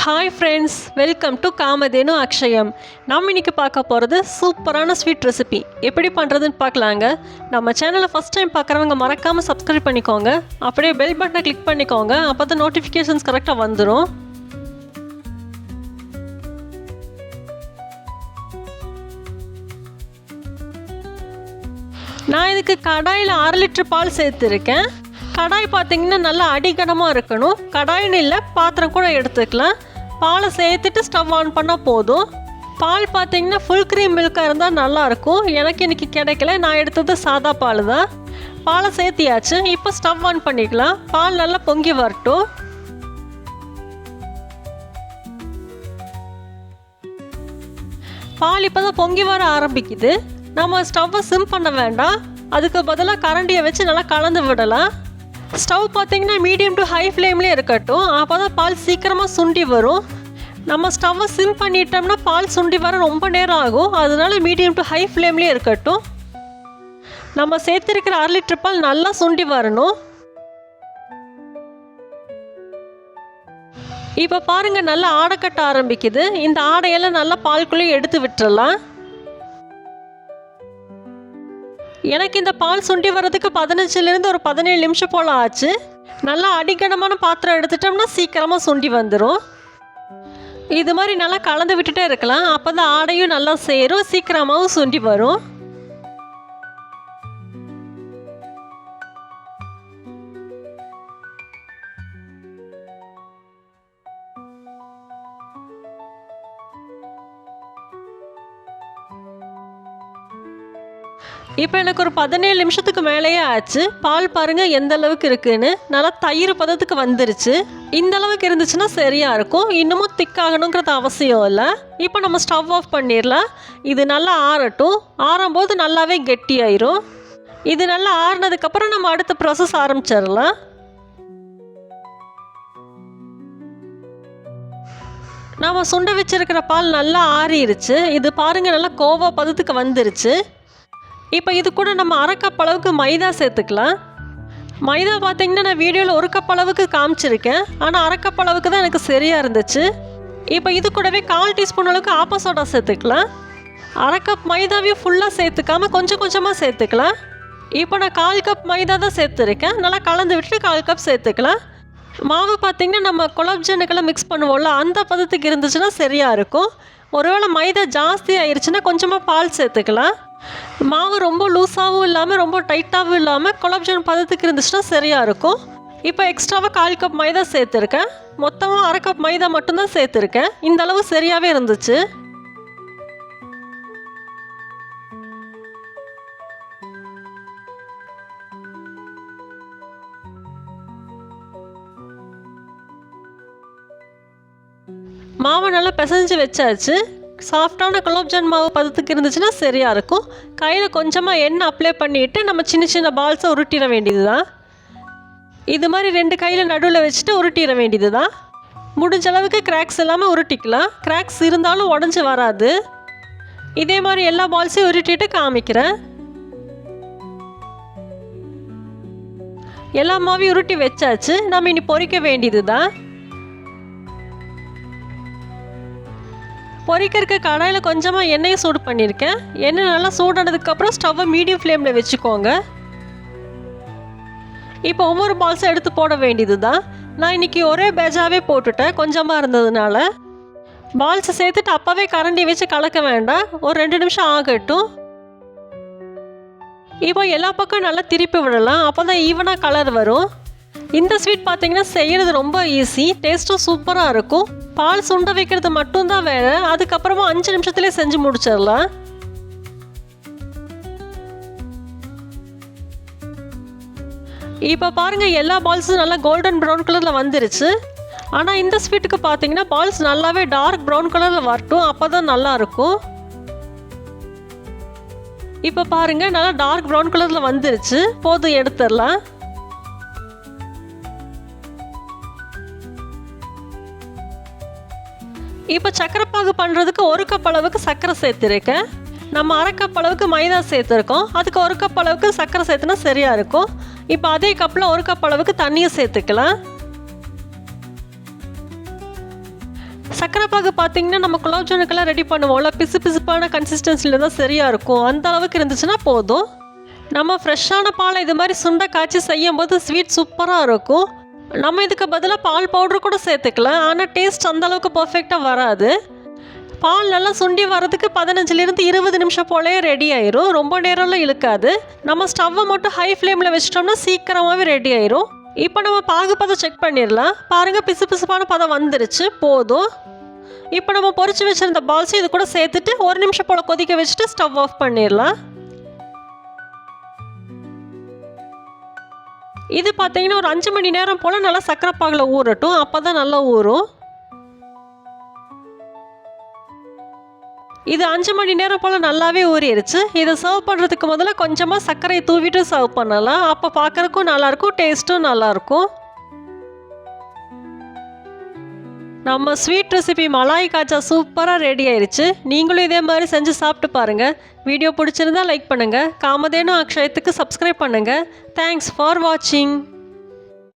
Hi friends, welcome to Kamadhenu Akshayam. நம்ம இன்றைக்கி பார்க்க போகிறது சூப்பரான ஸ்வீட் ரெசிபி. எப்படி பண்ணுறதுன்னு பார்க்கலாங்க. நம்ம சேனலை ஃபஸ்ட் டைம் பார்க்குறவங்க மறக்காமல் சப்ஸ்கிரைப் பண்ணிக்கோங்க. அப்படியே பெல் பட்டனை கிளிக் பண்ணிக்கோங்க. அப்போ தான் நோட்டிஃபிகேஷன்ஸ் கரெக்டாக வந்துடும். நான் இதுக்கு கடாயில் 1/2 லிட்டர் பால் சேர்த்துருக்கேன். கடாய் பார்த்திங்கன்னா நல்லா அடிகனமாக இருக்கணும். கடாயின்னு இல்லை, பாத்திரம் கூட எடுத்துக்கலாம். பாலை சேர்த்துட்டு ஸ்டவ் ஆன் பண்ணால் போதும். பால் பார்த்திங்கன்னா ஃபுல் க்ரீம் மில்காக இருந்தால் நல்லாயிருக்கும். எனக்கு இன்றைக்கி கிடைக்கல, நான் எடுத்தது சாதா பால் தான். பாலை சேர்த்தியாச்சு. இப்போ ஸ்டவ் ஆன் பண்ணிக்கலாம். பால் நல்லா பொங்கி வரட்டும். பால் இப்போ தான் பொங்கி வர ஆரம்பிக்குது. நம்ம ஸ்டவ்வை சிம் பண்ண வேண்டாம். அதுக்கு பதிலாக கரண்டியை வச்சு நல்லா கலந்து விடலாம். ஸ்டவ் பார்த்திங்கன்னா மீடியம் டு ஹை ஃப்ளேம்லேயே இருக்கட்டும். அப்போ தான் பால் சீக்கிரமாக சுண்டி வரும். நம்ம ஸ்டவ்வை சிம் பண்ணிட்டோம்னா பால் சுண்டி வர ரொம்ப நேரம் ஆகும். அதனால மீடியம் டு ஹை ஃப்ளேம்லேயே இருக்கட்டும். நம்ம சேர்த்துருக்கிற 1/2 லிட்டர் பால் நல்லா சுண்டி வரணும். இப்போ பாருங்கள், நல்லா ஆடை கட்ட ஆரம்பிக்குது. இந்த ஆடையெல்லாம் நல்லா பால்குள்ளேயே எடுத்து விட்டுறலாம். எனக்கு இந்த பால் சுண்டி வர்றதுக்கு 15லேருந்து ஒரு 17 நிமிஷம் போல் ஆச்சு. நல்லா அடிக்கனமான பாத்திரம் எடுத்துட்டோம்னா சீக்கிரமாக சுண்டி வந்துடும். இது மாதிரி நல்லா கலந்து விட்டுட்டே இருக்கலாம். அப்போ தான் ஆடையும் நல்லா சேரும், சீக்கிரமாகவும் சுண்டி வரும். இப்போ எனக்கு ஒரு 17 நிமிஷத்துக்கு மேலேயே ஆச்சு. பால் பாருங்கள் எந்த அளவுக்கு இருக்குன்னு. நல்லா தயிர் பதத்துக்கு வந்துருச்சு. இந்த அளவுக்கு இருந்துச்சுன்னா சரியாக இருக்கும். இன்னமும் திக்காகணுங்கிறது அவசியம் இல்லை. இப்போ நம்ம ஸ்டவ் ஆஃப் பண்ணிடலாம். இது நல்லா ஆறட்டும். ஆறும்போது நல்லாவே கெட்டியாயிரும். இது நல்லா ஆறுனதுக்கப்புறம் நம்ம அடுத்த ப்ராசஸ் ஆரம்பிச்சிடலாம். நாம் சுண்ட வச்சுருக்கிற பால் நல்லா ஆறிடுச்சு. இது பாருங்கள் நல்லா கோவா பதத்துக்கு வந்துருச்சு. இப்போ இது கூட நம்ம 1/2 கப் அளவுக்கு மைதா சேர்த்துக்கலாம். மைதா பார்த்திங்கன்னா நான் வீடியோவில் 1 கப் அளவுக்கு காமிச்சிருக்கேன். ஆனால் 1/2 கப் அளவுக்கு தான் எனக்கு சரியாக இருந்துச்சு. இப்போ இது கூடவே 1/4 டீஸ்பூன் அளவுக்கு ஆப்ப சோடா சேர்த்துக்கலாம். 1/2 கப் மைதாவையும் ஃபுல்லாக சேர்த்துக்காமல் கொஞ்சம் கொஞ்சமாக சேர்த்துக்கலாம். இப்போ நான் 1/4 கப் மைதா தான் சேர்த்துருக்கேன். நல்லா கலந்து விட்டுட்டு 1/4 கப் சேர்த்துக்கலாம். மாவு பார்த்திங்கன்னா நம்ம குலோப்ஜானுக்கெல்லாம் மிக்ஸ் பண்ணுவோம்ல, அந்த பதத்துக்கு இருந்துச்சுன்னா சரியாக இருக்கும். ஒருவேளை மைதா ஜாஸ்தி ஆயிடுச்சுன்னா கொஞ்சமாக பால் சேர்த்துக்கலாம். மாவு ரொம்ப லூஸாகவும் இல்லாமல் ரொம்ப டைட்டாகவும் இல்லாமல் குலோப்ஜான் பதத்துக்கு இருந்துச்சுன்னா சரியாக இருக்கும். இப்போ எக்ஸ்ட்ராவாக 1/4 கப் மைதா சேர்த்துருக்கேன். மொத்தமாக 1/2 கப் மைதா மட்டும்தான் சேர்த்துருக்கேன். இந்த அளவு சரியாகவே இருந்துச்சு. மாவை நல்லா பிசைஞ்சு வச்சாச்சு. சாஃப்டான குலோப்ஜான் மாவு பதத்துக்கு இருந்துச்சுன்னா சரியாக இருக்கும். கையில் கொஞ்சமாக எண்ணெய் அப்ளை பண்ணிவிட்டு நம்ம சின்ன சின்ன பால்ஸை உருட்டிட வேண்டியது தான். இது மாதிரி 2 கையில் நடுவில் வச்சுட்டு உருட்டிட வேண்டியது தான். முடிஞ்ச அளவுக்கு கிராக்ஸ் எல்லாமே உருட்டிக்கலாம். கிராக்ஸ் இருந்தாலும் உடஞ்சி வராது. இதே மாதிரி எல்லா பால்ஸையும் உருட்டிட்டு காமிக்கிறேன். எல்லா மாவையும் உருட்டி வச்சாச்சு. நம்ம இனி பொரிக்க வேண்டியது தான். பொரிக்கிறதுக்கு கடாயில் கொஞ்சமாக எண்ணெயை சூடு பண்ணியிருக்கேன். எண்ணெய் நல்லா சூடானதுக்கப்புறம் ஸ்டவ்வை மீடியம் ஃப்ளேமில் வச்சுக்கோங்க. இப்போ ஒவ்வொரு பால்ஸும் எடுத்து போட வேண்டியது தான். நான் இன்றைக்கி ஒரே பேஜாகவே போட்டுட்டேன், கொஞ்சமாக இருந்ததுனால. பால்ஸை சேர்த்துட்டு அப்போவே கரண்டி வச்சு கலக்க வேண்டாம். ஒரு 2 நிமிஷம் ஆகட்டும். இப்போ எல்லா பக்கம் நல்லா திருப்பி விடலாம். அப்போ தான் ஈவனாக கலர் வரும். இந்த ஸ்வீட் பார்த்திங்கன்னா செய்கிறது ரொம்ப ஈஸி. டேஸ்ட்டும் சூப்பராக இருக்கும். பால் சுண்ட வைக்கிறது மட்டும்தான் வேலை. அதுக்கப்புறமா 5 நிமிஷத்துலேயே செஞ்சு முடிச்சிடலாம். இப்போ பாருங்கள் எல்லா பால்ஸும் நல்லா கோல்டன் ப்ரௌன் கலரில் வந்துருச்சு. ஆனால் இந்த ஸ்வீட்டுக்கு பார்த்தீங்கன்னா பால்ஸ் நல்லாவே டார்க் ப்ரௌன் கலரில் வரட்டும். அப்போ தான் நல்லாயிருக்கும். இப்போ பாருங்கள் நல்லா டார்க் ப்ரௌன் கலரில் வந்துருச்சு. போதும், எடுத்துடலாம். இப்போ சக்கரைப்பாகு பண்ணுறதுக்கு 1 கப் அளவுக்கு சர்க்கரை சேர்த்துருக்கேன். நம்ம 1/2 கப் அளவுக்கு மைதா சேர்த்துருக்கோம். அதுக்கு 1 கப் அளவுக்கு சர்க்கரை சேர்த்துனா சரியாக இருக்கும். இப்போ அதே கப்பில் 1 கப் அளவுக்கு தண்ணியை சேர்த்துக்கலாம். சக்கரை பாகு பார்த்தீங்கன்னா நம்ம குலாப் ஜாமுனுக்கெல்லாம் ரெடி பண்ணுவோம்ல, பிசு பிசுப்பான கன்சிஸ்டன்சியில் தான் சரியாக இருக்கும். அந்த அளவுக்கு இருந்துச்சுன்னா போதும். நம்ம ஃப்ரெஷ்ஷான பாலை இது மாதிரி சுண்டை காய்ச்சி செய்யும் போது ஸ்வீட் சூப்பராக இருக்கும். நம்ம இதுக்கு பதிலாக பால் பவுட்ரு கூட சேர்த்துக்கலாம். ஆனால் டேஸ்ட் அந்தளவுக்கு பர்ஃபெக்டாக வராது. பால் நல்லா சுண்டி வரதுக்கு 15லேருந்து 20 நிமிஷம் போலே ரெடி ஆயிரும். ரொம்ப நேரம்லாம் இழுக்காது. நம்ம ஸ்டவ்வை மட்டும் ஹை ஃப்ளேமில் வச்சிட்டோம்னா சீக்கிரமாகவே ரெடி ஆயிரும். இப்போ நம்ம பாகு பதம் செக் பண்ணிடலாம். பாருங்கள், பிசு பிசுப்பான பதம் வந்துருச்சு, போதும். இப்போ நம்ம பொரிச்சு வச்சுருந்த பால்ஸும் இது கூட சேர்த்துட்டு 1 நிமிஷம் போல் கொதிக்க வச்சுட்டு ஸ்டவ் ஆஃப் பண்ணிடலாம். இது பார்த்தீங்கன்னா ஒரு 5 மணி நேரம் போல் நல்லா சக்கரை பாகில் ஊறட்டும். அப்போ தான் நல்லா ஊறும். இது 5 மணி நேரம் போல் நல்லாவே ஊறிடுச்சு. இதை சர்வ் பண்ணுறதுக்கு முதல்ல கொஞ்சமாக சர்க்கரையை தூவிட்டு சர்வ் பண்ணலாம். அப்போ பார்க்குறக்கும் நல்லாயிருக்கும், டேஸ்ட்டும் நல்லாயிருக்கும். நம்ம ஸ்வீட் ரெசிபி மலாய் காஜா சூப்பராக ரெடி ஆயிடுச்சு. நீங்களும் இதே மாதிரி செஞ்சு சாப்பிட்டு பாருங்கள். வீடியோ பிடிச்சிருந்தா லைக் பண்ணுங்கள். காமதேனு அக்ஷயத்துக்கு சப்ஸ்கிரைப் பண்ணுங்கள். தேங்க்ஸ் ஃபார் வாட்சிங்.